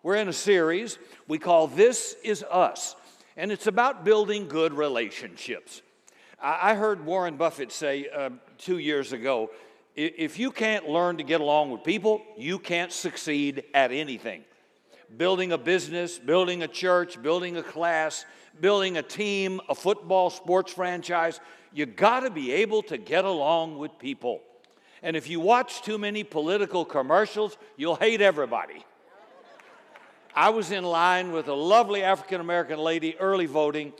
We're in a series we call This Is Us, and it's about building good relationships. I heard Warren Buffett say 2 years ago, if you can't learn to get along with people, you can't succeed at anything. Building a business, building a church, building a class, building a team, a football sports franchise, you got to be able to get along with people. And if you watch too many political commercials, you'll hate everybody. I was in line with a lovely African-American lady, early voting,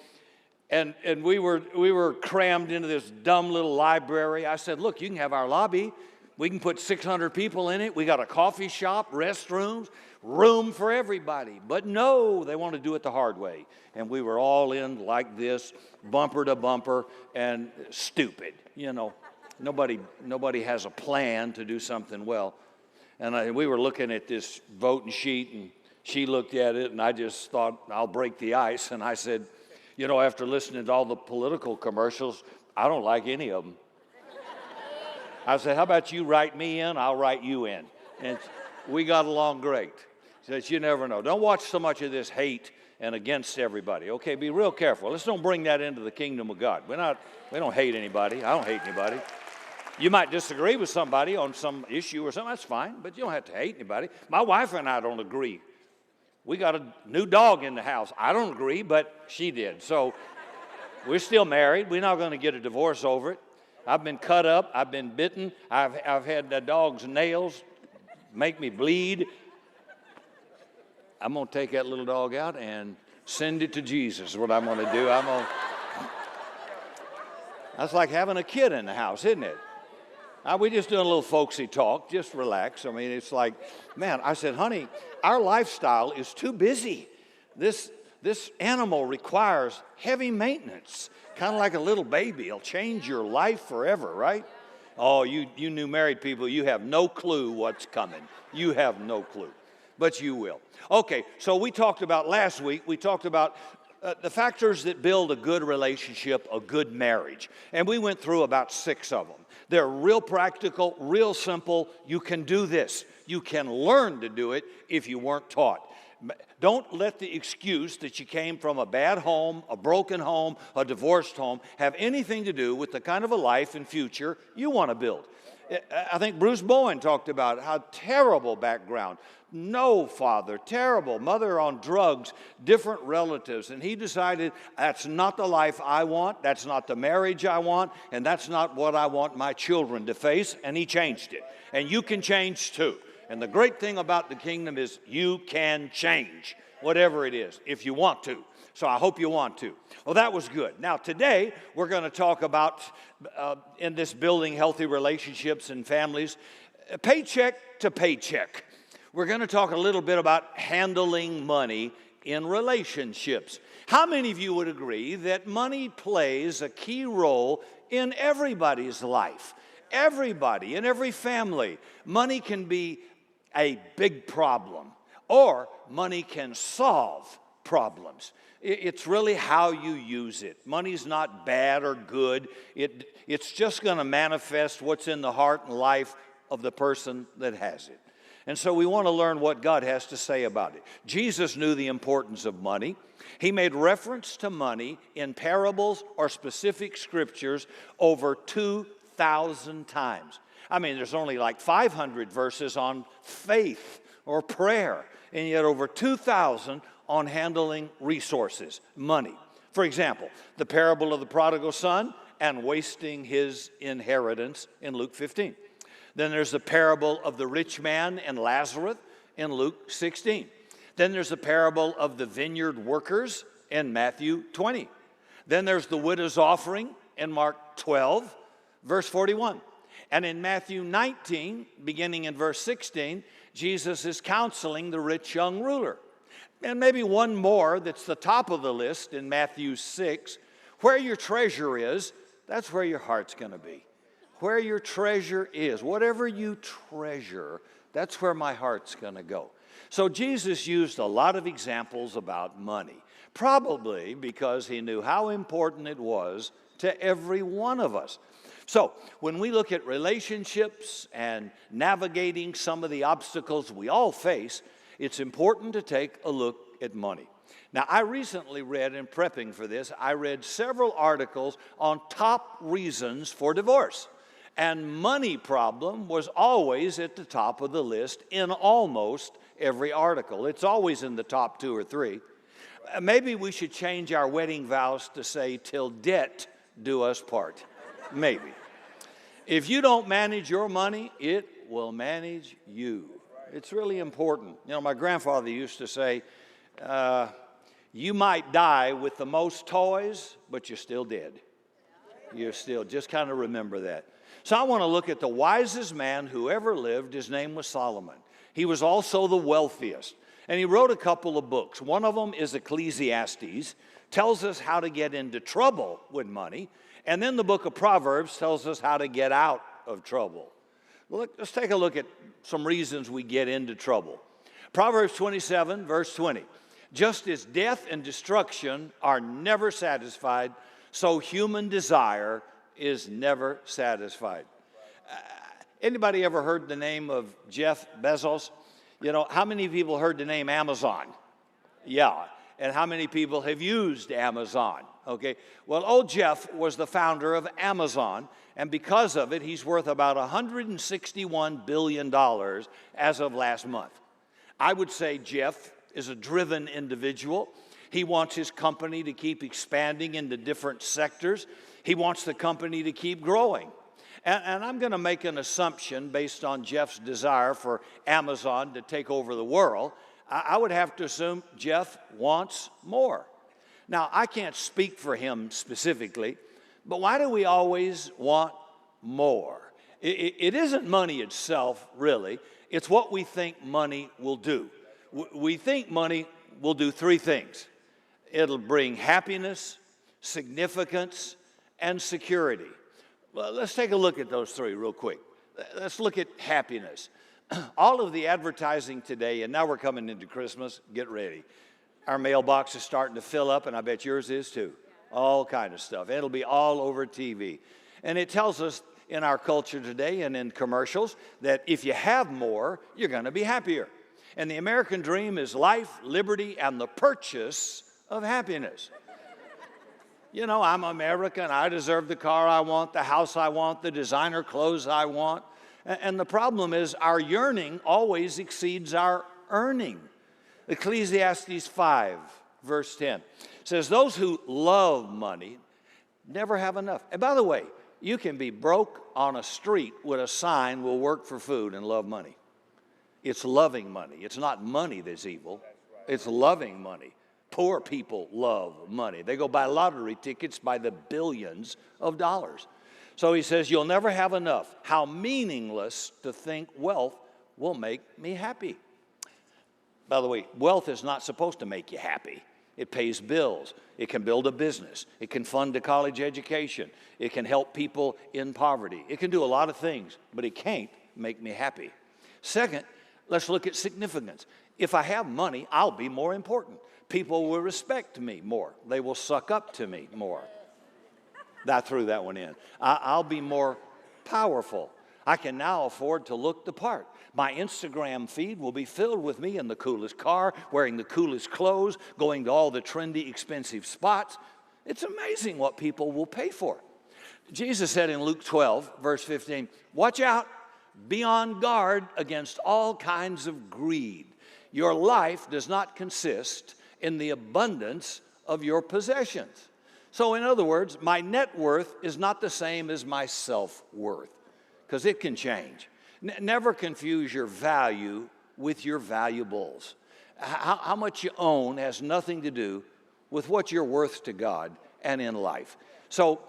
and we were crammed into this dumb little library. I said, look, you can have our lobby. We can put 600 people in it. We got a coffee shop, restrooms, room for everybody. But no, they want to do it the hard way. And we were all in like this, bumper to bumper, and stupid, you know. Nobody has a plan to do something well. And we were looking at this voting sheet, and she looked at it, and I just thought, I'll break the ice. And I said, you know, after listening to all the political commercials, I don't like any of them. I said, how about you write me in, I'll write you in. And we got along great. She said, you never know. Don't watch so much of this hate and against everybody. Okay, be real careful. Let's don't bring that into the kingdom of God. We don't hate anybody. I don't hate anybody. You might disagree with somebody on some issue or something, that's fine, but you don't have to hate anybody. My wife and I don't agree. We got a new dog in the house. I don't agree, but she did. So we're still married. We're not going to get a divorce over it. I've been cut up. I've been bitten. I've had the dog's nails make me bleed. I'm going to take that little dog out and send it to Jesus is what I'm going to do. That's like having a kid in the house, isn't it? We're just doing a little folksy talk. Just relax. I mean, it's like, man, I said, honey, our lifestyle is too busy. This animal requires heavy maintenance, kind of like a little baby. It'll change your life forever, right? Oh, you new married people, you have no clue what's coming. You have no clue, but you will. Okay, so last week, we talked about the factors that build a good relationship, a good marriage. And we went through about 6 of them. They're real practical, real simple. You can do this. You can learn to do it if you weren't taught. Don't let the excuse that you came from a bad home, a broken home, a divorced home, have anything to do with the kind of a life and future you want to build. I think Bruce Bowen talked about how terrible background. No father, terrible, mother on drugs, different relatives. And he decided that's not the life I want, that's not the marriage I want, and that's not what I want my children to face. And he changed it. And you can change too. And the great thing about the kingdom is you can change, whatever it is, if you want to. So I hope you want to. Well, that was good. Now, today, we're going to talk about, in this building healthy relationships and families, paycheck to paycheck. We're going to talk a little bit about handling money in relationships. How many of you would agree that money plays a key role in everybody's life? Everybody, in every family. Money can be a big problem, or money can solve problems. It's really how you use it. Money's not bad or good. It's just going to manifest what's in the heart and life of the person that has it. And so we want to learn what God has to say about it. Jesus knew the importance of money. He made reference to money in parables or specific scriptures over 2,000 times. I mean, there's only like 500 verses on faith or prayer, and yet over 2,000 on handling resources, money. For example, the parable of the prodigal son and wasting his inheritance in Luke 15. Then there's the parable of the rich man and Lazarus in Luke 16. Then there's the parable of the vineyard workers in Matthew 20. Then there's the widow's offering in Mark 12, verse 41. And in Matthew 19, beginning in verse 16, Jesus is counseling the rich young ruler. And maybe one more that's the top of the list in Matthew 6. Where your treasure is, that's where your heart's going to be. Where your treasure is, whatever you treasure, that's where my heart's going to go. So Jesus used a lot of examples about money, probably because he knew how important it was to every one of us. So when we look at relationships and navigating some of the obstacles we all face, It's important to take a look at money. Now, I recently read, in prepping for this, I read several articles on top reasons for divorce. And money problem was always at the top of the list in almost every article. It's always in the top 2 or 3. Maybe we should change our wedding vows to say, till debt do us part. Maybe. If you don't manage your money, it will manage you. It's really important. You know, my grandfather used to say, you might die with the most toys, but you're still dead. You're still, just kind of remember that. So I want to look at the wisest man who ever lived. His name was Solomon. He was also the wealthiest. And he wrote a couple of books. One of them is Ecclesiastes, tells us how to get into trouble with money. And then the book of Proverbs tells us how to get out of trouble. Let's take a look at some reasons we get into trouble. Proverbs 27, verse 20. Just as death and destruction are never satisfied, so human desire is never satisfied. Anybody ever heard the name of Jeff Bezos? You know, how many people heard the name Amazon? Yeah. And how many people have used Amazon? Okay. Well, old Jeff was the founder of Amazon, and because of it, he's worth about $161 billion as of last month. I would say Jeff is a driven individual. He wants his company to keep expanding into different sectors. He wants the company to keep growing. And I'm going to make an assumption based on Jeff's desire for Amazon to take over the world. I would have to assume Jeff wants more. Now, I can't speak for him specifically, but why do we always want more? It isn't money itself, really. It's what we think money will do. We think money will do 3 things. It'll bring happiness, significance, and security. Well, let's take a look at those 3 real quick. Let's look at happiness. All of the advertising today, and now we're coming into Christmas, get ready. Our mailbox is starting to fill up, and I bet yours is too. All kind of stuff. It'll be all over TV. And it tells us in our culture today and in commercials that if you have more, you're going to be happier. And the American dream is life, liberty, and the purchase of happiness. You know, I'm American. I deserve the car I want, the house I want, the designer clothes I want. And the problem is our yearning always exceeds our earning. Ecclesiastes 5, verse 10 says, those who love money never have enough. And by the way, you can be broke on a street with a sign, will work for food, and love money. It's loving money. It's not money that's evil. It's loving money. Poor people love money. They go buy lottery tickets by the billions of dollars. So he says, you'll never have enough. How meaningless to think wealth will make me happy. By the way, wealth is not supposed to make you happy. It pays bills. It can build a business. It can fund a college education. It can help people in poverty. It can do a lot of things, but it can't make me happy. Second, let's look at significance. If I have money, I'll be more important. People will respect me more. They will suck up to me more. I threw that one in. I'll be more powerful. I can now afford to look the part. My Instagram feed will be filled with me in the coolest car, wearing the coolest clothes, going to all the trendy, expensive spots. It's amazing what people will pay for. Jesus said in Luke 12, verse 15, watch out, be on guard against all kinds of greed. Your life does not consist in the abundance of your possessions. So in other words, my net worth is not the same as my self-worth, because it can change. Never confuse your value with your valuables. How much you own has nothing to do with what you're worth to God and in life. So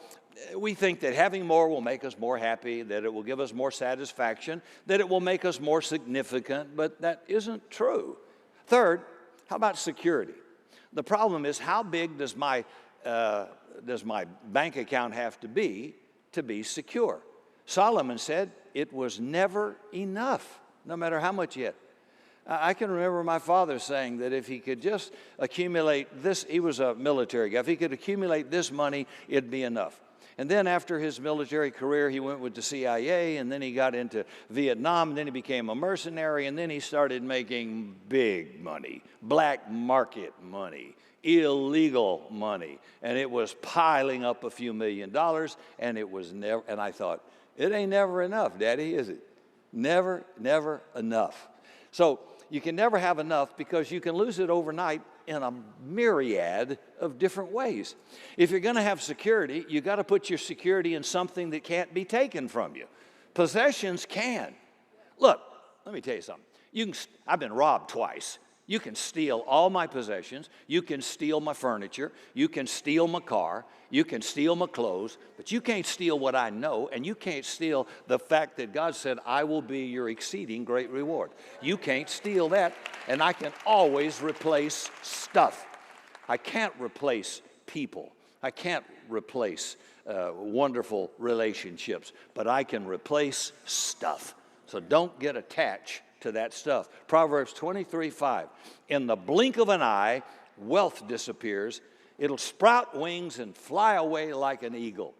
we think that having more will make us more happy, that it will give us more satisfaction, that it will make us more significant, but that isn't true. Third, how about security? The problem is, how big does my bank account have to be secure? Solomon said it was never enough, no matter how much he had. I can remember my father saying that if he could just accumulate this, he was a military guy, if he could accumulate this money, it'd be enough. And then after his military career, he went with the CIA, and then he got into Vietnam, and then he became a mercenary, and then he started making big money, black market money, illegal money. And it was piling up a few $1,000,000, and it was never, and I thought, it ain't never enough, Daddy, is it? Never, never enough. So you can never have enough because you can lose it overnight in a myriad of different ways. If you're going to have security, you got to put your security in something that can't be taken from you. Possessions can. Look, let me tell you something. I've been robbed twice. You can steal all my possessions. You can steal my furniture. You can steal my car. You can steal my clothes. But you can't steal what I know, and you can't steal the fact that God said, I will be your exceeding great reward. You can't steal that, and I can always replace stuff. I can't replace people. I can't replace wonderful relationships, but I can replace stuff. So don't get attached to that stuff. Proverbs 23:5. In the blink of an eye, wealth disappears. It'll sprout wings and fly away like an eagle.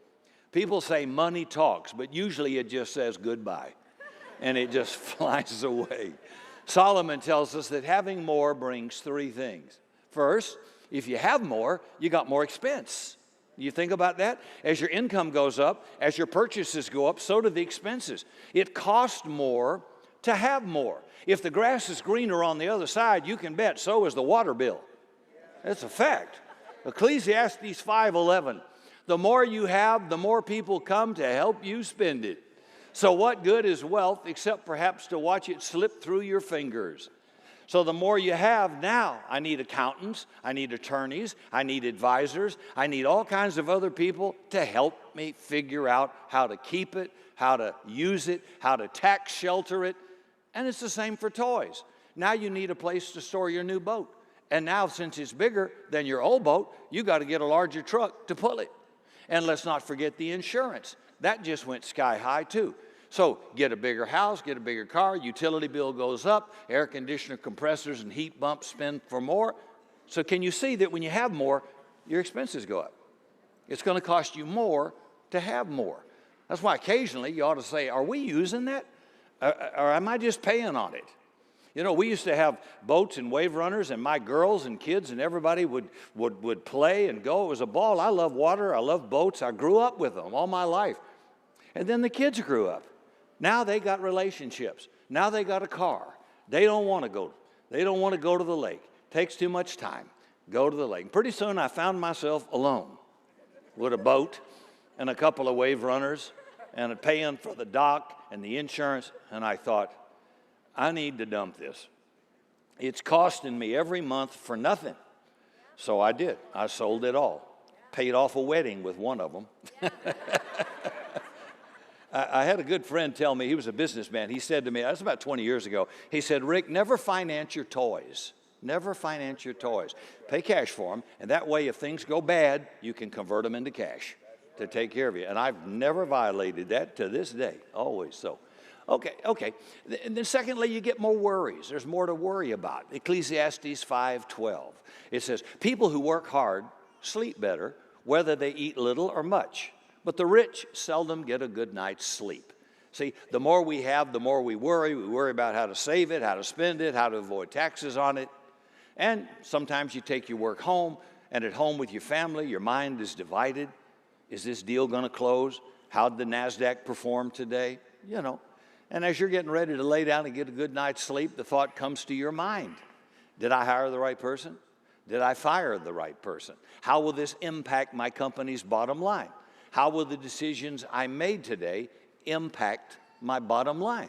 People say money talks, but usually it just says goodbye, and it just flies away. Solomon tells us that having more brings three things. First, if you have more, you got more expense. You think about that? As your income goes up, as your purchases go up, so do the expenses. It costs more to have more. If the grass is greener on the other side, you can bet so is the water bill. That's a fact. Ecclesiastes 5:11. The more you have, the more people come to help you spend it. So what good is wealth except perhaps to watch it slip through your fingers? So the more you have now, I need accountants, I need attorneys, I need advisors, I need all kinds of other people to help me figure out how to keep it, how to use it, how to tax shelter it. And it's the same for toys. Now you need a place to store your new boat. And now since it's bigger than your old boat, you got to get a larger truck to pull it. And let's not forget the insurance. That just went sky high too. So get a bigger house, get a bigger car, utility bill goes up, air conditioner, compressors, and heat pumps spend for more. So can you see that when you have more, your expenses go up? It's going to cost you more to have more. That's why occasionally you ought to say, are we using that? Or am I just paying on it? You know, we used to have boats and wave runners, and my girls and kids and everybody would play and go. It was a ball. I love water. I love boats. I grew up with them all my life. And then the kids grew up. Now they got relationships. Now they got a car. They don't want to go. They don't want to go to the lake. Takes too much time. Go to the lake. Pretty soon I found myself alone with a boat and a couple of wave runners and paying for the dock and the insurance. And I thought, I need to dump this. It's costing me every month for nothing. So I did. I sold it all. Paid off a wedding with one of them. I had a good friend tell me, he was a businessman. He said to me, that's about 20 years ago, he said, Rick, never finance your toys. Never finance your toys. Pay cash for them, and that way if things go bad, you can convert them into cash to take care of you. And I've never violated that to this day, always so. Okay. And then secondly, you get more worries. There's more to worry about. Ecclesiastes 5:12. It says, people who work hard sleep better, whether they eat little or much. But the rich seldom get a good night's sleep. See, the more we have, the more we worry. We worry about how to save it, how to spend it, how to avoid taxes on it. And sometimes you take your work home, and at home with your family, your mind is divided. Is this deal going to close? How'd the NASDAQ perform today? You know. And as you're getting ready to lay down and get a good night's sleep, the thought comes to your mind. Did I hire the right person? Did I fire the right person? How will this impact my company's bottom line? How will the decisions I made today impact my bottom line?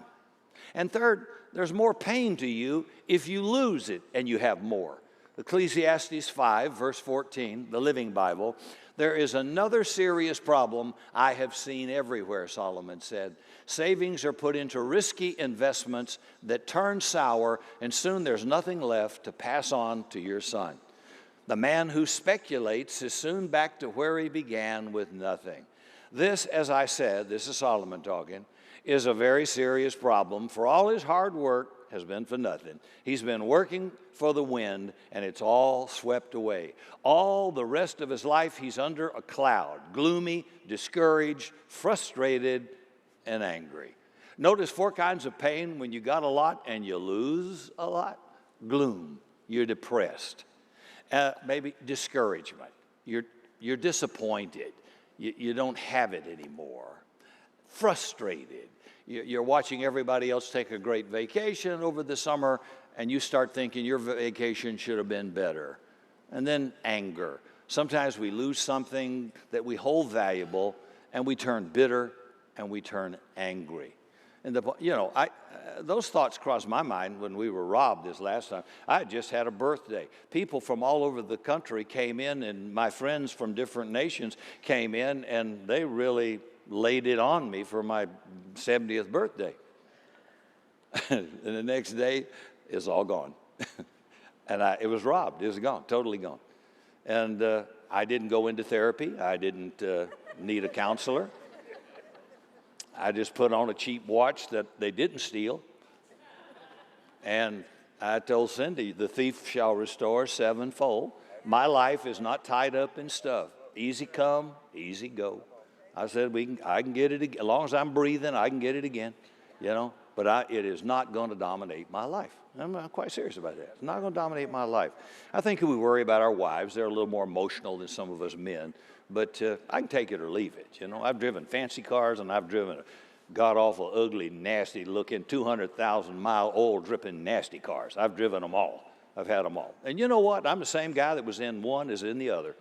And third, there's more pain to you if you lose it and you have more. Ecclesiastes 5, verse 14, the Living Bible. There is another serious problem I have seen everywhere, Solomon said. Savings are put into risky investments that turn sour, and soon there's nothing left to pass on to your son. The man who speculates is soon back to where he began with nothing. This, as I said, this is Solomon talking, is a very serious problem. For all his hard work, has been for nothing. He's been working for the wind, and it's all swept away. All the rest of his life, he's under a cloud, gloomy, discouraged, frustrated, and angry. Notice 4 kinds of pain when you got a lot and you lose a lot. Gloom, you're depressed. Maybe discouragement, you're disappointed. You don't have it anymore. Frustrated. You're watching everybody else take a great vacation over the summer, and you start thinking your vacation should have been better. And then anger. Sometimes we lose something that we hold valuable, and we turn bitter, and we turn angry. And those thoughts crossed my mind when we were robbed this last time. I had just had a birthday. People from all over the country came in, and my friends from different nations came in, and they really laid it on me for my 70th birthday. And the next day, it's all gone. And it was robbed. It was gone, totally gone. And I didn't go into therapy. I didn't need a counselor. I just put on a cheap watch that they didn't steal. And I told Cindy, the thief shall restore sevenfold. My life is not tied up in stuff. Easy come, easy go. I said, I can get it again. As long as I'm breathing, I can get it again, But it is not going to dominate my life. I'm quite serious about that. It's not going to dominate my life. I think we worry about our wives. They're a little more emotional than some of us men. But I can take it or leave it. I've driven fancy cars, and I've driven god-awful, ugly, nasty-looking, 200,000-mile oil-dripping nasty cars. I've driven them all. I've had them all. And you know what? I'm the same guy that was in one as in the other.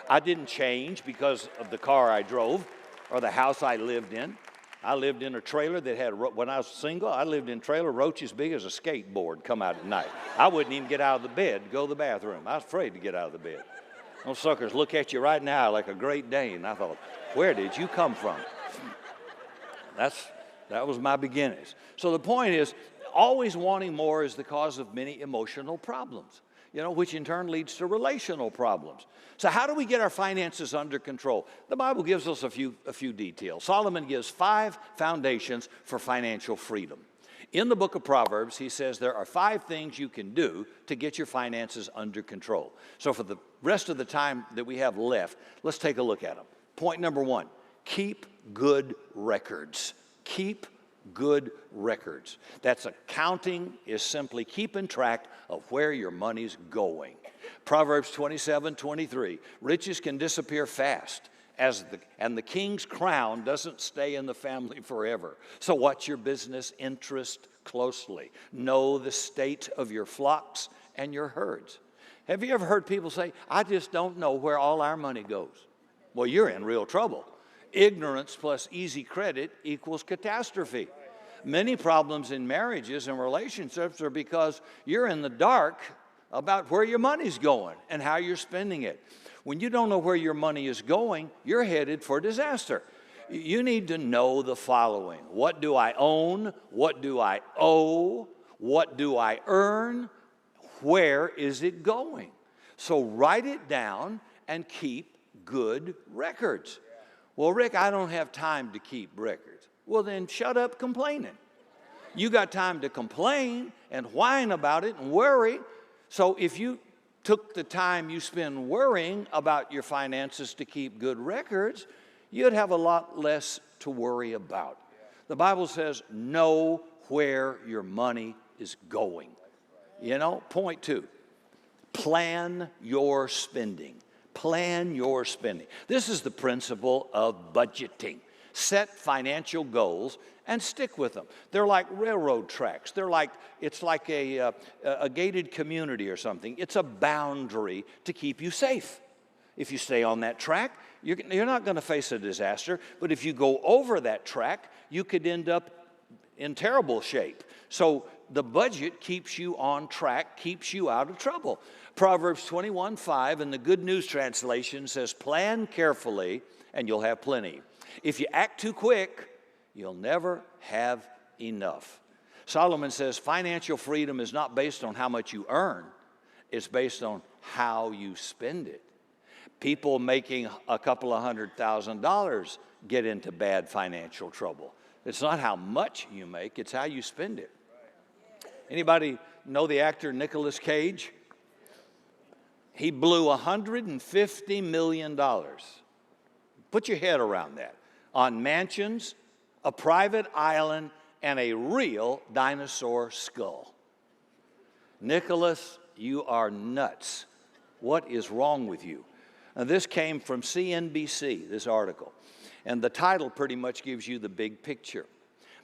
I didn't change because of the car I drove or the house I lived in. I lived in a trailer that had, when I was single, I lived in a trailer, roaches big as a skateboard come out at night. I wouldn't even get out of the bed to go to the bathroom. I was afraid to get out of the bed. Those suckers look at you right now like a Great Dane. I thought, where did you come from? That was my beginnings. So the point is, always wanting more is the cause of many emotional problems, which in turn leads to relational problems. So how do we get our finances under control? The Bible gives us a few details. Solomon gives 5 foundations for financial freedom. In the book of Proverbs, he says there are 5 things you can do to get your finances under control. So for the rest of the time that we have left, let's take a look at them. Point number 1, keep good records. Keep good records. That's accounting, is simply keeping track of where your money's going. Proverbs 27:23, riches can disappear fast, and the king's crown doesn't stay in the family forever. So watch your business interest closely. Know the state of your flocks and your herds. Have you ever heard people say, I just don't know where all our money goes? Well, you're in real trouble. Ignorance plus easy credit equals catastrophe. Many problems in marriages and relationships are because you're in the dark about where your money's going and how you're spending it. When you don't know where your money is going, you're headed for disaster. You need to know the following. What do I own? What do I owe? What do I earn? Where is it going? So write it down and keep good records. Well, Rick, I don't have time to keep records. Well, then shut up complaining. You got time to complain and whine about it and worry. So if you took the time you spend worrying about your finances to keep good records, you'd have a lot less to worry about. The Bible says, know where your money is going. Point 2, plan your spending. Plan your spending. This is the principle of budgeting. Set financial goals and stick with them. They're like railroad tracks. It's like a gated community or something. It's a boundary to keep you safe. If you stay on that track, you're not going to face a disaster. But if you go over that track, you could end up in terrible shape. So the budget keeps you on track, keeps you out of trouble. Proverbs 21:5 in the Good News Translation says, plan carefully and you'll have plenty. If you act too quick, you'll never have enough. Solomon says financial freedom is not based on how much you earn. It's based on how you spend it. People making a couple of $100,000 get into bad financial trouble. It's not how much you make, it's how you spend it. Anybody know the actor Nicolas Cage? He blew $150 million. Put your head around that. On mansions, a private island, and a real dinosaur skull. Nicholas, you are nuts. What is wrong with you? Now, this came from CNBC, this article. And the title pretty much gives you the big picture.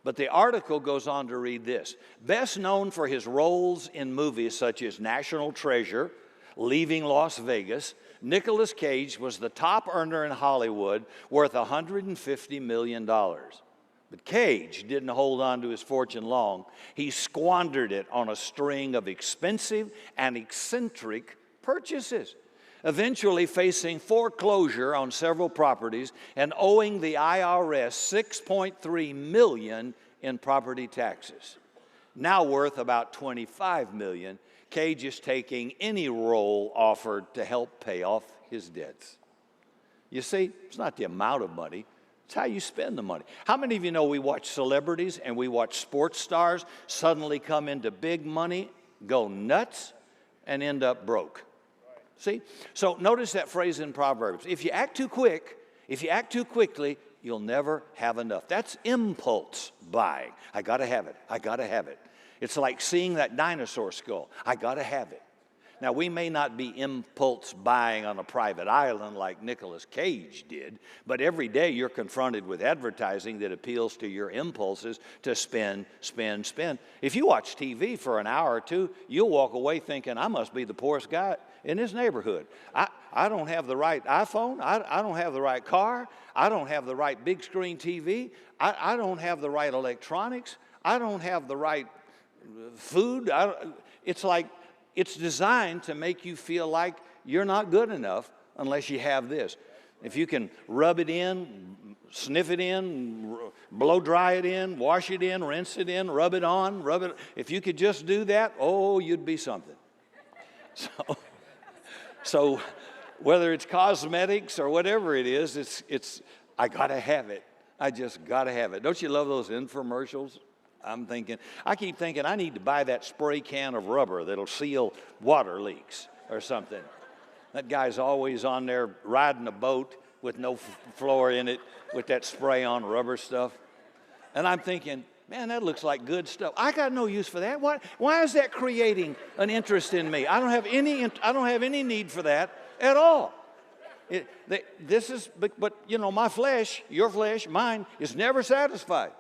But the article goes on to read this. Best known for his roles in movies such as National Treasure, Leaving Las Vegas, Nicolas Cage was the top earner in Hollywood, worth $150 million. But Cage didn't hold on to his fortune long. He squandered it on a string of expensive and eccentric purchases, eventually facing foreclosure on several properties and owing the IRS $6.3 million in property taxes. Now worth about $25 million, Cage is taking any role offered to help pay off his debts. You see, it's not the amount of money, it's how you spend the money. How many of you know we watch celebrities and we watch sports stars suddenly come into big money, go nuts, and end up broke? See? So notice that phrase in Proverbs. If you act too quick, if you act too quickly, you'll never have enough. That's impulse buying. I got to have it. I got to have it. It's like seeing that dinosaur skull. I got to have it. Now, we may not be impulse buying on a private island like Nicolas Cage did, but every day you're confronted with advertising that appeals to your impulses to spend, spend, spend. If you watch TV for an hour or two, you'll walk away thinking, I must be the poorest guy in this neighborhood. I don't have the right iPhone. I don't have the right car. I don't have the right big screen TV. I don't have the right electronics. I don't have the right food. It's like, it's designed to make you feel like you're not good enough unless you have this. If you can rub it in, sniff it in, blow dry it in, wash it in, rinse it in, rub it on, rub it. If you could just do that, oh, you'd be something. So whether it's cosmetics or whatever it is, it's I gotta have it. I just gotta have it. Don't you love those infomercials? I keep thinking I need to buy that spray can of rubber that'll seal water leaks or something. That guy's always on there riding a boat with no floor in it with that spray on rubber stuff. And I'm thinking, man, that looks like good stuff. I got no use for that. Why is that creating an interest in me? I don't have any need for that at all. But you know, my flesh, your flesh, mine is never satisfied.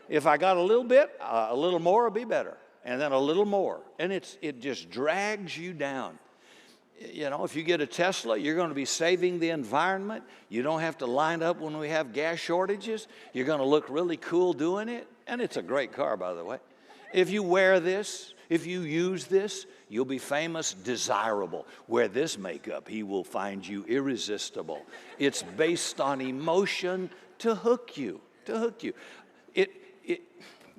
If I got a little bit, a little more would be better, and then a little more, and it just drags you down. You know, if you get a Tesla, you're going to be saving the environment. You don't have to line up when we have gas shortages. You're going to look really cool doing it, and it's a great car, by the way. If you wear this, if you use this, you'll be famous, desirable. Wear this makeup, he will find you irresistible. It's based on emotion to hook you,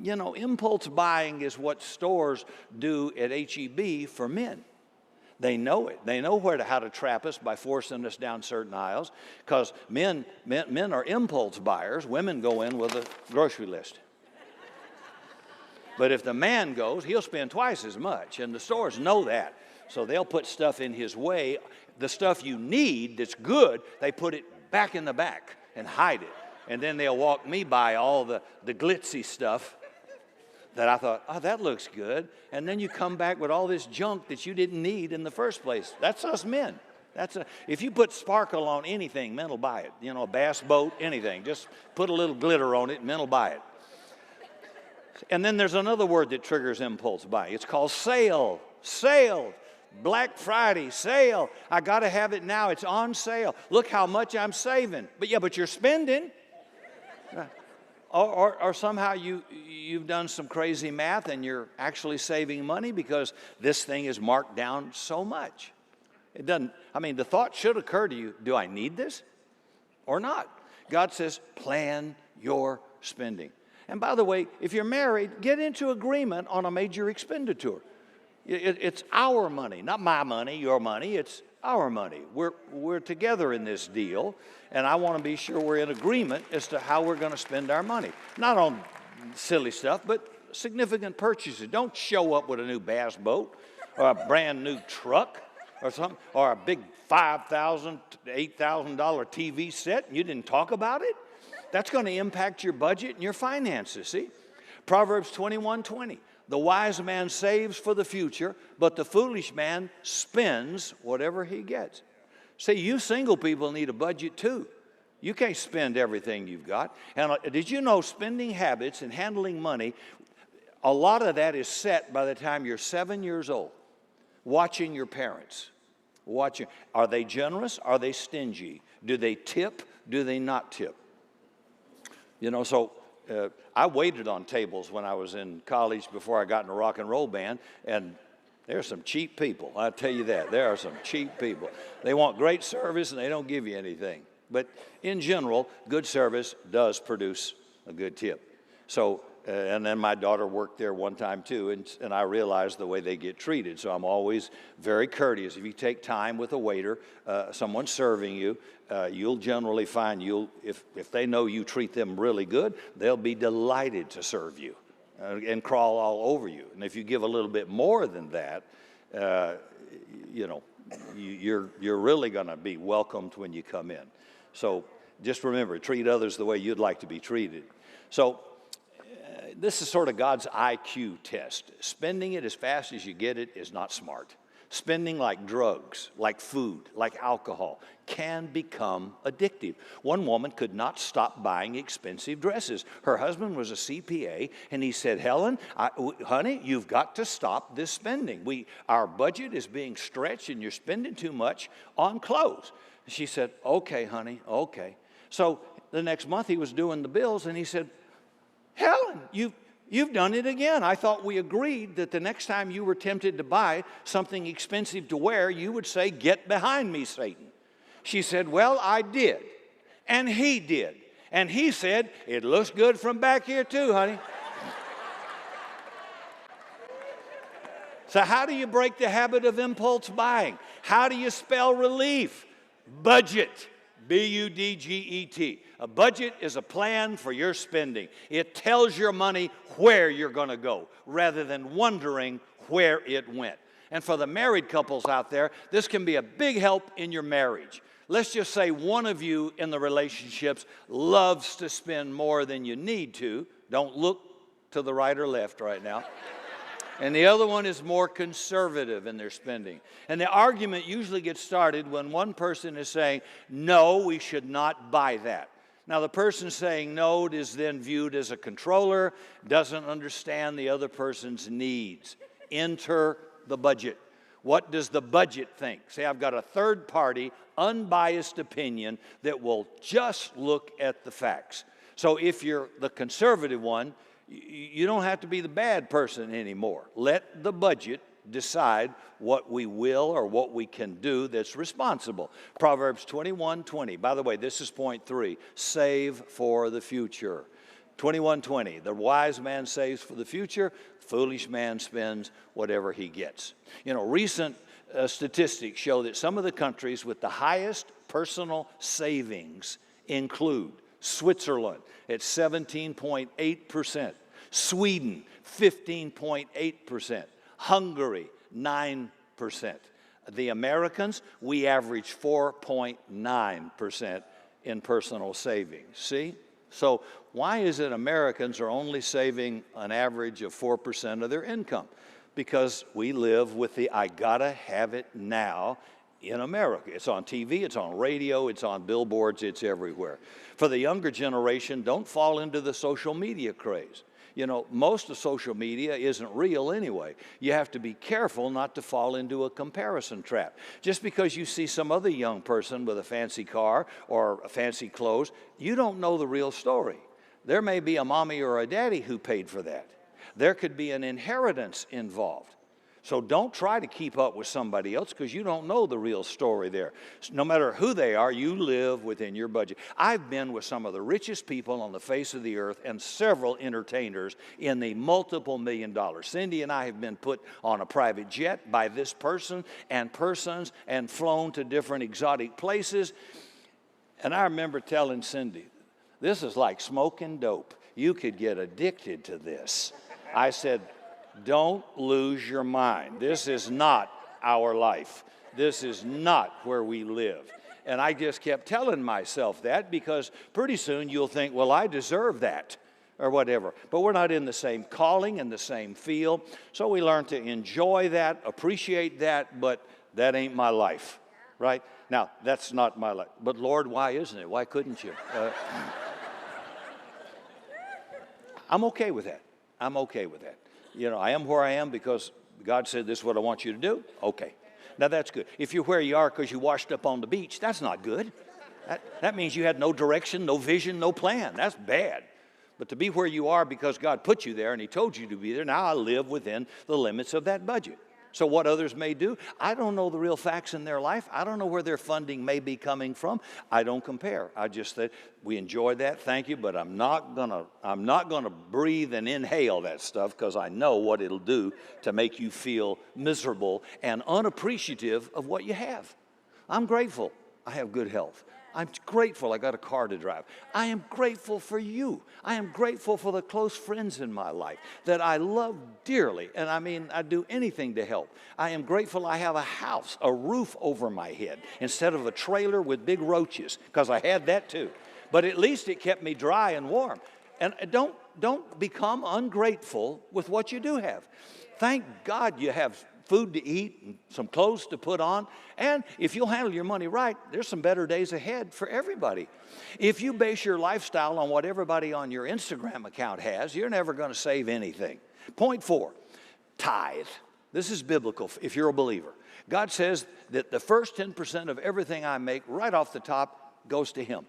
You know, impulse buying is what stores do at H-E-B for men. They know it. They know how to trap us by forcing us down certain aisles, because men are impulse buyers. Women go in with a grocery list. But if the man goes, he'll spend twice as much, and the stores know that. So they'll put stuff in his way. The stuff you need that's good, they put it back in the back and hide it. And then they'll walk me by all the glitzy stuff that I thought, oh, that looks good. And then you come back with all this junk that you didn't need in the first place. That's us men. If you put sparkle on anything, men will buy it. You know, a bass boat, anything. Just put a little glitter on it, men will buy it. And then there's another word that triggers impulse buying. It's called sale. Sale. Black Friday, sale. I got to have it now. It's on sale. Look how much I'm saving. But you're spending. Or somehow you've done some crazy math and you're actually saving money because this thing is marked down so much. It doesn't, the thought should occur to you, do I need this or not? God says, plan your spending. And by the way, if you're married, get into agreement on a major expenditure. It's our money, not my money, your money. It's our money. We're together in this deal, and I want to be sure we're in agreement as to how we're going to spend our money. Not on silly stuff, but significant purchases. Don't show up with a new bass boat or a brand new truck or something, or a big $5,000 to $8,000 TV set and you didn't talk about it. That's going to impact your budget and your finances, see? Proverbs 21:20. The wise man saves for the future, but the foolish man spends whatever he gets. See, you single people need a budget too. You can't spend everything you've got. And did you know spending habits and handling money, a lot of that is set by the time you're 7 years old, watching your parents. Are they generous? Are they stingy? Do they tip? Do they not tip? I waited on tables when I was in college before I got in a rock and roll band, and there are some cheap people. I'll tell you that. There are some cheap people. They want great service, and they don't give you anything. But in general, good service does produce a good tip. So, and then my daughter worked there one time too, and I realized the way they get treated. So I'm always very courteous. If you take time with a waiter, someone serving you, you'll generally find if they know you treat them really good, they'll be delighted to serve you and crawl all over you. And if you give a little bit more than that, you're really going to be welcomed when you come in. So just remember, treat others the way you'd like to be treated. So this is sort of God's IQ test. Spending it as fast as you get it is not smart. Spending like drugs, like food, like alcohol can become addictive. One woman could not stop buying expensive dresses. Her husband was a CPA, and he said, Helen, honey, you've got to stop this spending. Our budget is being stretched, and you're spending too much on clothes. She said, okay, honey, okay. So the next month he was doing the bills, and he said, Helen, you've done it again. I thought we agreed that the next time you were tempted to buy something expensive to wear, you would say, get behind me, Satan. She said, well, I did. And he did. And he said, it looks good from back here too, honey. So how do you break the habit of impulse buying? How do you spell relief? Budget. B-U-D-G-E-T. A budget is a plan for your spending. It tells your money where you're going to go rather than wondering where it went. And for the married couples out there, this can be a big help in your marriage. Let's just say one of you in the relationships loves to spend more than you need to. Don't look to the right or left right now. And the other one is more conservative in their spending. And the argument usually gets started when one person is saying, no, we should not buy that. Now, the person saying no is then viewed as a controller, doesn't understand the other person's needs. Enter the budget. What does the budget think? Say, I've got a third-party, unbiased opinion that will just look at the facts. So if you're the conservative one, you don't have to be the bad person anymore. Let the budget decide what we will or what we can do that's responsible. Proverbs 21:20. By the way, this is point 3. Save for the future. 21:20. The wise man saves for the future. Foolish man spends whatever he gets. Recent statistics show that some of the countries with the highest personal savings include Switzerland at 17.8%, Sweden 15.8%, Hungary 9%. The Americans, we average 4.9% in personal savings. See? So why is it Americans are only saving an average of 4% of their income? Because we live with the I gotta have it now in America. It's on TV, it's on radio, it's on billboards, it's everywhere. For the younger generation, don't fall into the social media craze. Most of social media isn't real anyway. You have to be careful not to fall into a comparison trap. Just because you see some other young person with a fancy car or fancy clothes, you don't know the real story. There may be a mommy or a daddy who paid for that. There could be an inheritance involved. So don't try to keep up with somebody else because you don't know the real story there. No matter who they are, you live within your budget. I've been with some of the richest people on the face of the earth and several entertainers in the multiple $1 million. Cindy and I have been put on a private jet by this person and persons and flown to different exotic places. And I remember telling Cindy, this is like smoking dope. You could get addicted to this. I said, don't lose your mind. This is not our life. This is not where we live. And I just kept telling myself that because pretty soon you'll think, well, I deserve that or whatever. But we're not in the same calling and the same field. So we learn to enjoy that, appreciate that, but that ain't my life, right? Now, that's not my life. But Lord, why isn't it? Why couldn't you? I'm okay with that. I'm okay with that. You know, I am where I am because God said this is what I want you to do. Okay. Now that's good. If you're where you are because you washed up on the beach, that's not good. That means you had no direction, no vision, no plan. That's bad. But to be where you are because God put you there and He told you to be there, now I live within the limits of that budget. So what others may do, I don't know the real facts in their life. I don't know where their funding may be coming from. I don't compare. I just said, we enjoyed that, thank you, but I'm not gonna breathe and inhale that stuff because I know what it'll do to make you feel miserable and unappreciative of what you have. I'm grateful I have good health. I'm grateful I got a car to drive. I am grateful for you. I am grateful for the close friends in my life that I love dearly. And I mean, I'd do anything to help. I am grateful I have a house, a roof over my head, instead of a trailer with big roaches, because I had that too. But at least it kept me dry and warm. And don't become ungrateful with what you do have. Thank God you have food to eat and some clothes to put on. And if you'll handle your money right, there's some better days ahead for everybody. If you base your lifestyle on what everybody on your Instagram account has, you're never going to save anything. Point 4, tithe. This is biblical if you're a believer. God says that the first 10% of everything I make right off the top goes to Him.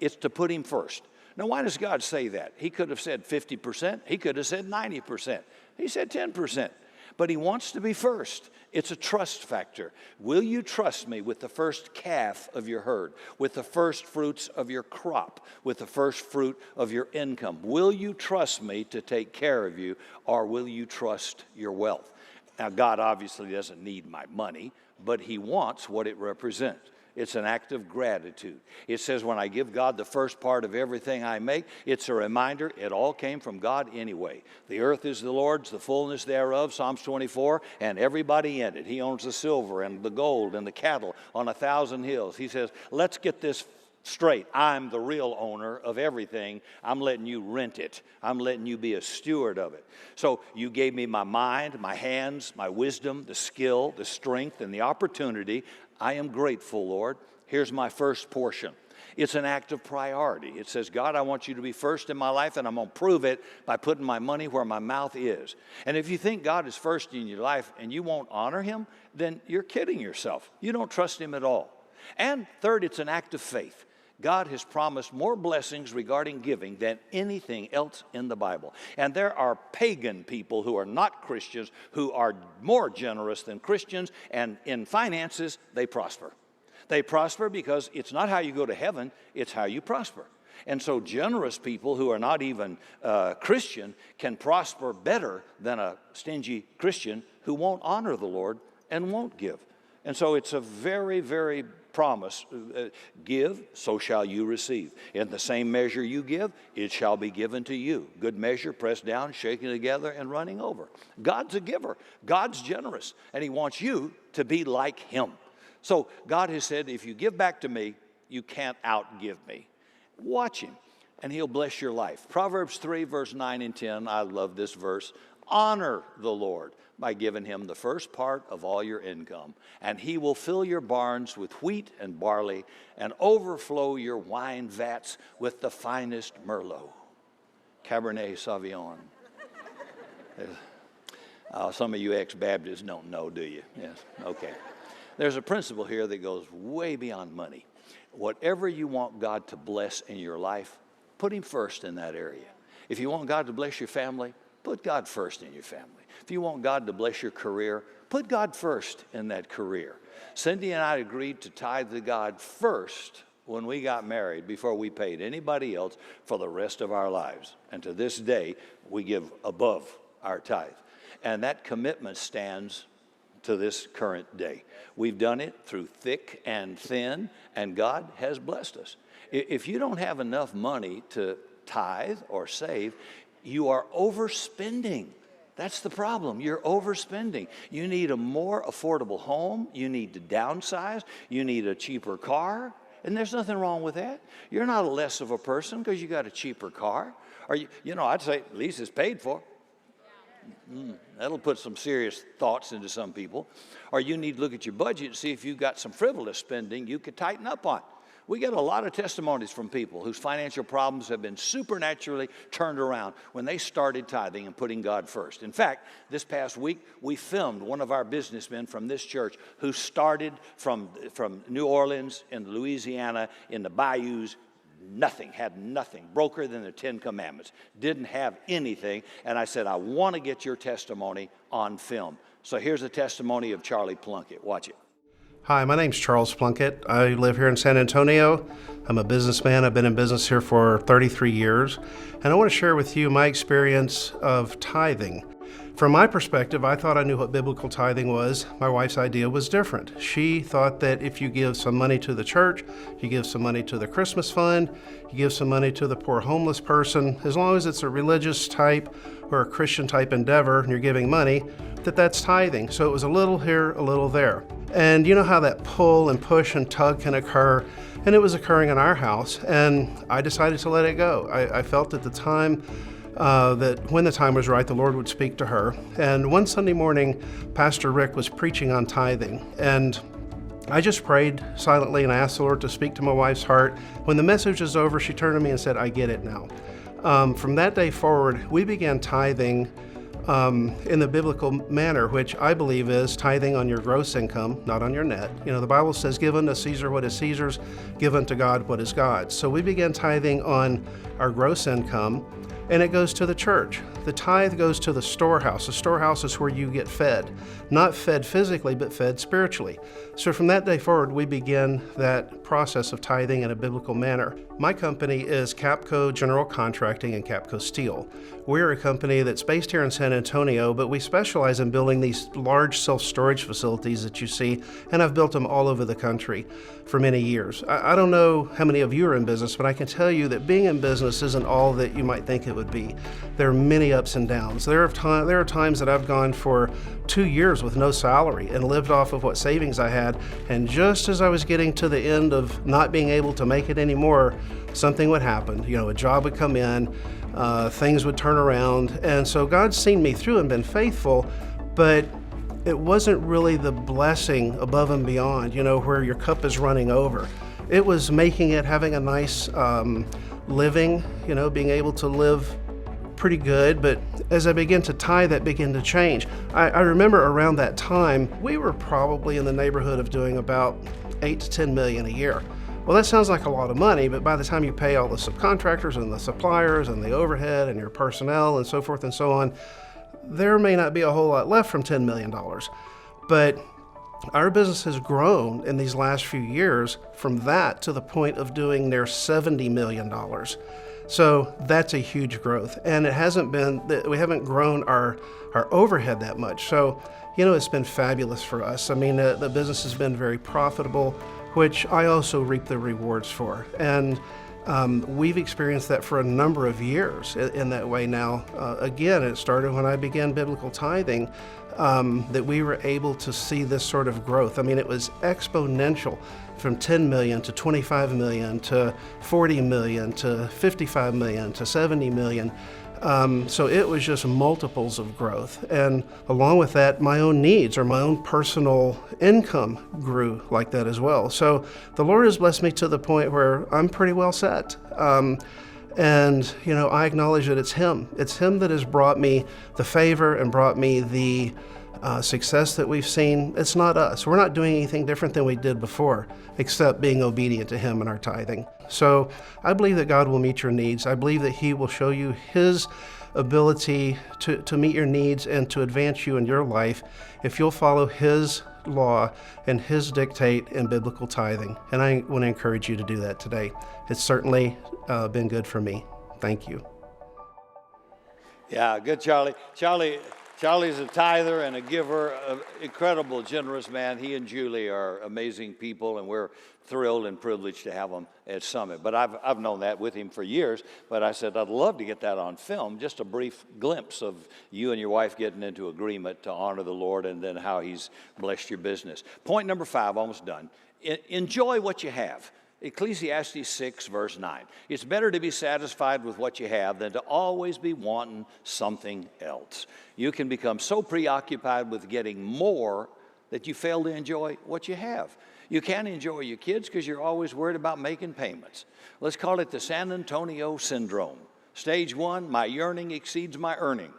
It's to put Him first. Now, why does God say that? He could have said 50%. He could have said 90%. He said 10%. But He wants to be first. It's a trust factor. Will you trust me with the first calf of your herd, with the first fruits of your crop, with the first fruit of your income? Will you trust me to take care of you, or will you trust your wealth? Now, God obviously doesn't need my money, but He wants what it represents. It's an act of gratitude. It says when I give God the first part of everything I make, it's a reminder it all came from God anyway. The earth is the Lord's, the fullness thereof, Psalms 24, and everybody in it. He owns the silver and the gold and the cattle on 1,000 hills. He says, let's get this straight. I'm the real owner of everything. I'm letting you rent it. I'm letting you be a steward of it. So you gave me my mind, my hands, my wisdom, the skill, the strength, and the opportunity. I am grateful, Lord. Here's my first portion. It's an act of priority. It says, God, I want you to be first in my life, and I'm going to prove it by putting my money where my mouth is. And if you think God is first in your life and you won't honor Him, then you're kidding yourself. You don't trust Him at all. And third, it's an act of faith. God has promised more blessings regarding giving than anything else in the Bible. And there are pagan people who are not Christians who are more generous than Christians, and in finances, they prosper. They prosper because it's not how you go to heaven, it's how you prosper. And so generous people who are not even Christian can prosper better than a stingy Christian who won't honor the Lord and won't give. And so it's a very, very promise. Give, so shall you receive. In the same measure you give, it shall be given to you. Good measure, pressed down, shaken together, and running over. God's a giver. God's generous. And He wants you to be like Him. So God has said, if you give back to me, you can't outgive me. Watch Him, and He'll bless your life. Proverbs 3, verse 9 and 10, I love this verse. Honor the Lord by giving Him the first part of all your income, and He will fill your barns with wheat and barley and overflow your wine vats with the finest Merlot. Cabernet Sauvignon. Some of you ex-Baptists don't know, do you? Yes, okay. There's a principle here that goes way beyond money. Whatever you want God to bless in your life, put Him first in that area. If you want God to bless your family, put God first in your family. If you want God to bless your career, put God first in that career. Cindy and I agreed to tithe to God first when we got married before we paid anybody else for the rest of our lives. And to this day, we give above our tithe. And that commitment stands to this current day. We've done it through thick and thin, and God has blessed us. If you don't have enough money to tithe or save, You are overspending. That's the problem. You're overspending. You need a more affordable home. You need to downsize. You need a cheaper car. And there's nothing wrong with that. You're not less of a person because you got a cheaper car. Or, I'd say at least it's paid for. That'll put some serious thoughts into some people. Or you need to look at your budget and see if you've got some frivolous spending you could tighten up on. We get a lot of testimonies from people whose financial problems have been supernaturally turned around when they started tithing and putting God first. In fact, this past week, we filmed one of our businessmen from this church who started from New Orleans in Louisiana in the bayous. Had nothing, broker than the 10 Commandments, didn't have anything. And I said, I want to get your testimony on film. So here's a testimony of Charlie Plunkett. Watch it. Hi, my name's Charles Plunkett. I live here in San Antonio. I'm a businessman. I've been in business here for 33 years. And I want to share with you my experience of tithing. From my perspective, I thought I knew what biblical tithing was. My wife's idea was different. She thought that if you give some money to the church, you give some money to the Christmas fund, you give some money to the poor homeless person, as long as it's a religious type or a Christian type endeavor and you're giving money, that's tithing. So it was a little here, a little there. And you know how that pull and push and tug can occur, and it was occurring in our house, and I decided to let it go. I felt at the time that when the time was right, the Lord would speak to her. And one Sunday morning, Pastor Rick was preaching on tithing, and I just prayed silently and I asked the Lord to speak to my wife's heart. When the message was over, she turned to me and said, I get it now. From that day forward, we began tithing in the biblical manner, which I believe is tithing on your gross income, not on your net. The Bible says, give unto Caesar what is Caesar's, give unto God what is God's. So we began tithing on our gross income, and it goes to the church. The tithe goes to the storehouse. The storehouse is where you get fed, not fed physically, but fed spiritually. So from that day forward, we begin that process of tithing in a biblical manner. My company is Capco General Contracting and Capco Steel. We're a company that's based here in San Antonio, but we specialize in building these large self-storage facilities that you see, and I've built them all over the country for many years. I don't know how many of you are in business, but I can tell you that being in business isn't all that you might think it would be. There are many ups and downs. There are times that I've gone for 2 years with no salary and lived off of what savings I had, and just as I was getting to the end of not being able to make it anymore, something would happen. A job would come in, things would turn around, and so God's seen me through and been faithful, but it wasn't really the blessing above and beyond, where your cup is running over. It was making it, having a nice living, being able to live pretty good, but as I began to tithe, that began to change. I remember around that time, we were probably in the neighborhood of doing about 8 to 10 million a year. Well, that sounds like a lot of money, but by the time you pay all the subcontractors and the suppliers and the overhead and your personnel and so forth and so on, there may not be a whole lot left from $10 million. But our business has grown in these last few years from that to the point of doing near $70 million. So that's a huge growth. And it hasn't been, we haven't grown our overhead that much. So, it's been fabulous for us. I mean, the business has been very profitable, which I also reap the rewards for. And we've experienced that for a number of years in that way now. Again, it started when I began biblical tithing, that we were able to see this sort of growth. I mean, it was exponential from 10 million to 25 million to 40 million to 55 million to 70 million. So it was just multiples of growth. And along with that, my own needs or my own personal income grew like that as well. So the Lord has blessed me to the point where I'm pretty well set. And, I acknowledge that it's Him. It's Him that has brought me the favor and brought me the success that we've seen. It's not us. We're not doing anything different than we did before, except being obedient to Him in our tithing. So I believe that God will meet your needs. I believe that He will show you His ability to meet your needs and to advance you in your life if you'll follow His law and His dictate in biblical tithing. And I want to encourage you to do that today. It's certainly been good for me. Thank you. Yeah, good, Charlie. Charlie Charlie's a tither and a giver, an incredible, generous man. He and Julie are amazing people, and we're thrilled and privileged to have them at Summit. But I've known that with him for years, but I said I'd love to get that on film, just a brief glimpse of you and your wife getting into agreement to honor the Lord and then how he's blessed your business. Point number 5, almost done. Enjoy what you have. Ecclesiastes 6, verse 9. It's better to be satisfied with what you have than to always be wanting something else. You can become so preoccupied with getting more that you fail to enjoy what you have. You can't enjoy your kids because you're always worried about making payments. Let's call it the San Antonio syndrome. Stage 1, my yearning exceeds my earning.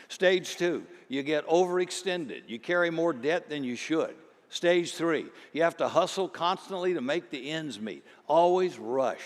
Stage 2, you get overextended. You carry more debt than you should. Stage 3, you have to hustle constantly to make the ends meet. Always rush.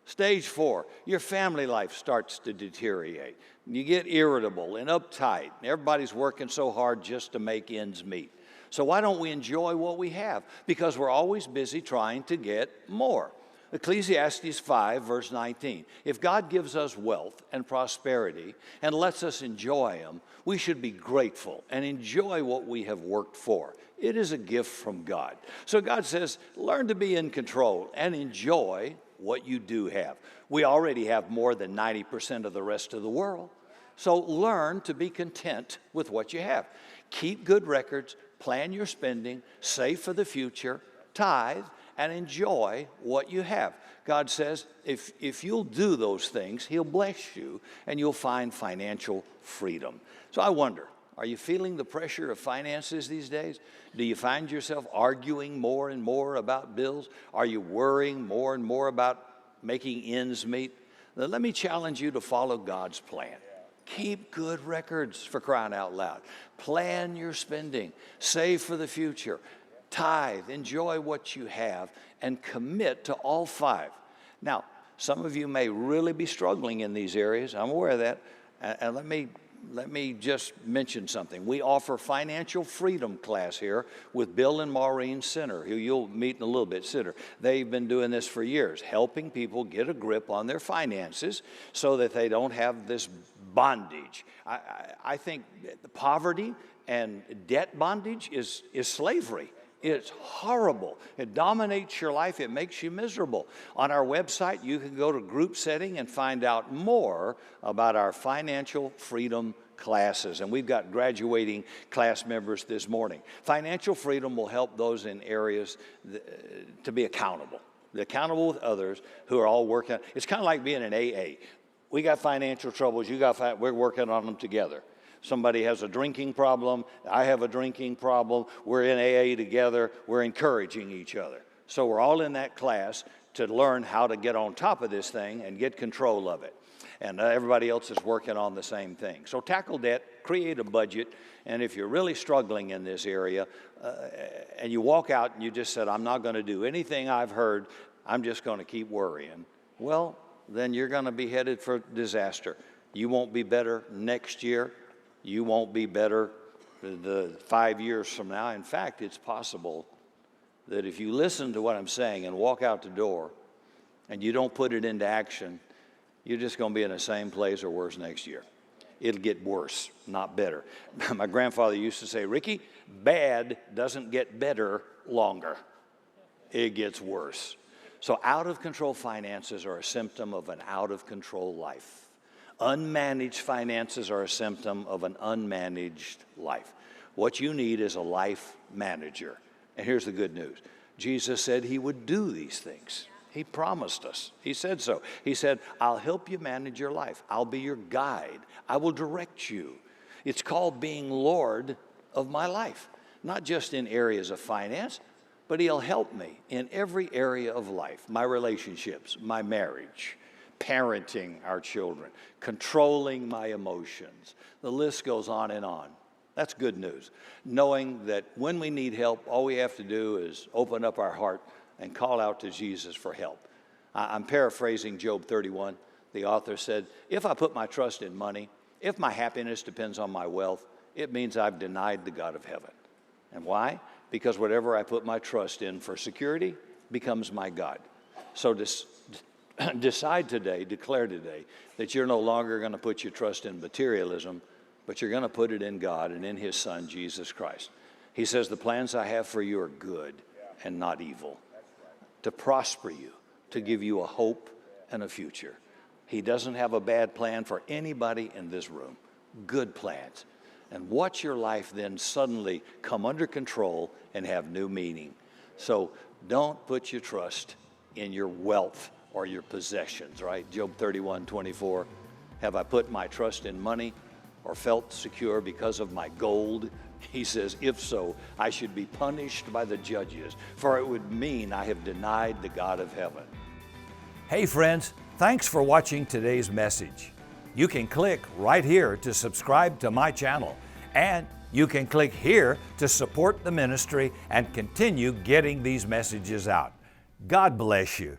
Stage 4, your family life starts to deteriorate. You get irritable and uptight. Everybody's working so hard just to make ends meet. So why don't we enjoy what we have? Because we're always busy trying to get more. Ecclesiastes 5, verse 19. If God gives us wealth and prosperity and lets us enjoy them, we should be grateful and enjoy what we have worked for. It is a gift from God. So God says, learn to be in control and enjoy what you do have. We already have more than 90% of the rest of the world. So learn to be content with what you have. Keep good records, plan your spending, save for the future, tithe, and enjoy what you have. God says if you'll do those things, he'll bless you and you'll find financial freedom. So I wonder, are you feeling the pressure of finances these days? Do you find yourself arguing more and more about bills? Are you worrying more and more about making ends meet? Now, let me challenge you to follow God's plan. Keep good records, for crying out loud. Plan your spending. Save for the future. Tithe, enjoy what you have, and commit to all 5. Now, some of you may really be struggling in these areas. I'm aware of that. And let me just mention something. We offer financial freedom class here with Bill and Maureen Center, who you'll meet in a little bit, Center. They've been doing this for years, helping people get a grip on their finances so that they don't have this bondage. I think poverty and debt bondage is slavery. It's horrible. It dominates your life. It makes you miserable. On our website, you can go to group setting and find out more about our financial freedom classes. And we've got graduating class members this morning. Financial freedom will help those in areas to be accountable. Be accountable with others who are all working. It's kind of like being an AA. We got financial troubles. We're working on them together. Somebody has a drinking problem. I have a drinking problem. We're in AA together. We're encouraging each other. So we're all in that class to learn how to get on top of this thing and get control of it. And everybody else is working on the same thing. So tackle debt, create a budget, and if you're really struggling in this area and you walk out and you just said, I'm not going to do anything I've heard, I'm just going to keep worrying, well, then you're going to be headed for disaster. You won't be better next year. You won't be better the 5 years from now. In fact, it's possible that if you listen to what I'm saying and walk out the door and you don't put it into action, you're just going to be in the same place or worse next year. It'll get worse, not better. My grandfather used to say, Ricky, bad doesn't get better longer. It gets worse. So out of control finances are a symptom of an out of control life. Unmanaged finances are a symptom of an unmanaged life. What you need is a life manager. And here's the good news. Jesus said he would do these things. He promised us. He said so. He said, I'll help you manage your life. I'll be your guide. I will direct you. It's called being Lord of my life, not just in areas of finance, but he'll help me in every area of life, my relationships, my marriage, parenting our children, controlling my emotions. The list goes on and on. That's good news. Knowing that when we need help, all we have to do is open up our heart and call out to Jesus for help. I'm paraphrasing Job 31. The author said, if I put my trust in money, if my happiness depends on my wealth, it means I've denied the God of heaven. And why? Because whatever I put my trust in for security becomes my God. So decide today, declare today, that you're no longer going to put your trust in materialism, but you're going to put it in God and in His Son, Jesus Christ. He says, the plans I have for you are good and not evil, to prosper you, to give you a hope and a future. He doesn't have a bad plan for anybody in this room. Good plans. And watch your life then suddenly come under control and have new meaning. So don't put your trust in your wealth or your possessions, right? Job 31:24. Have I put my trust in money or felt secure because of my gold? He says, if so, I should be punished by the judges, for it would mean I have denied the God of heaven. Hey friends, thanks for watching today's message. You can click right here to subscribe to my channel, and you can click here to support the ministry and continue getting these messages out. God bless you.